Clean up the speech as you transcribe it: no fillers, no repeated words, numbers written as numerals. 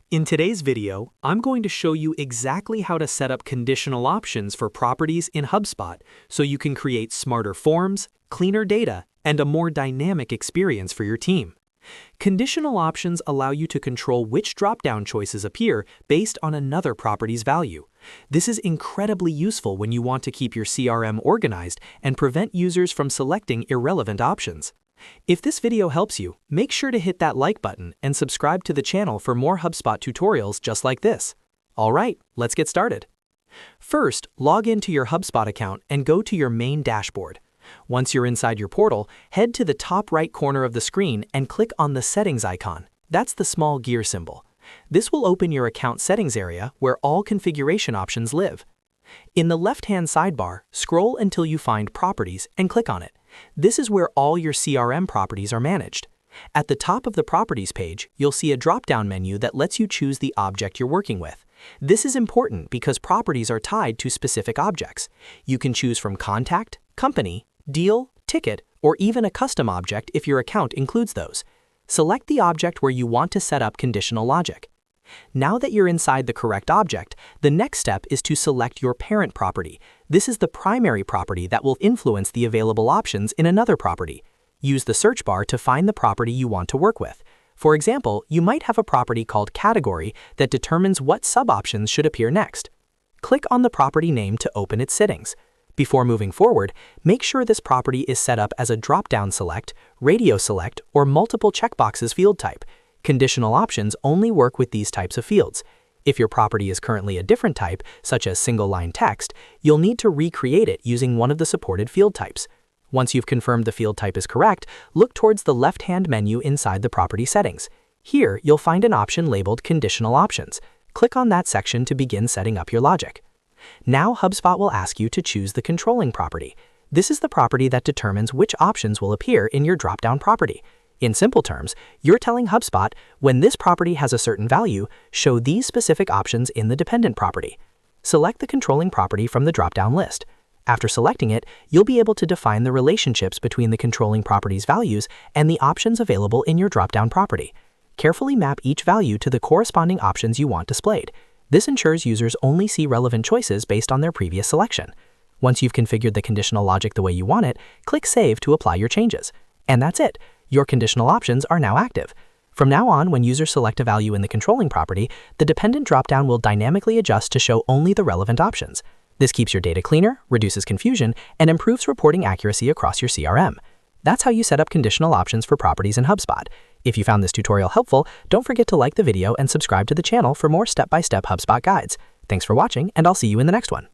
In today's video, I'm going to show you exactly how to set up conditional options for properties in HubSpot so you can create smarter forms, cleaner data, and a more dynamic experience for your team. Conditional options allow you to control which dropdown choices appear based on another property's value. This is incredibly useful when you want to keep your CRM organized and prevent users from selecting irrelevant options. If this video helps you, make sure to hit that like button and subscribe to the channel for more HubSpot tutorials just like this. All right, let's get started. First, log into your HubSpot account and go to your main dashboard. Once you're inside your portal, head to the top right corner of the screen and click on the settings icon. That's the small gear symbol. This will open your account settings area where all configuration options live. In the left-hand sidebar, scroll until you find Properties and click on it. This is where all your CRM properties are managed. At the top of the Properties page, you'll see a drop-down menu that lets you choose the object you're working with. This is important because properties are tied to specific objects. You can choose from Contact, Company, Deal, Ticket, or even a custom object if your account includes those. Select the object where you want to set up conditional logic. Now that you're inside the correct object, the next step is to select your parent property. This is the primary property that will influence the available options in another property. Use the search bar to find the property you want to work with. For example, you might have a property called Category that determines what sub-options should appear next. Click on the property name to open its settings. Before moving forward, make sure this property is set up as a drop-down select, radio select, or multiple checkboxes field type. Conditional options only work with these types of fields. If your property is currently a different type, such as single-line text, you'll need to recreate it using one of the supported field types. Once you've confirmed the field type is correct, look towards the left-hand menu inside the property settings. Here, you'll find an option labeled Conditional Options. Click on that section to begin setting up your logic. Now HubSpot will ask you to choose the controlling property. This is the property that determines which options will appear in your drop-down property. In simple terms, you're telling HubSpot, when this property has a certain value, show these specific options in the dependent property. Select the controlling property from the drop-down list. After selecting it, you'll be able to define the relationships between the controlling property's values and the options available in your drop-down property. Carefully map each value to the corresponding options you want displayed. This ensures users only see relevant choices based on their previous selection. Once you've configured the conditional logic the way you want it, click Save to apply your changes. And that's it. Your conditional options are now active. From now on, when users select a value in the controlling property, the dependent dropdown will dynamically adjust to show only the relevant options. This keeps your data cleaner, reduces confusion, and improves reporting accuracy across your CRM. That's how you set up conditional options for properties in HubSpot. If you found this tutorial helpful, don't forget to like the video and subscribe to the channel for more step-by-step HubSpot guides. Thanks for watching, and I'll see you in the next one.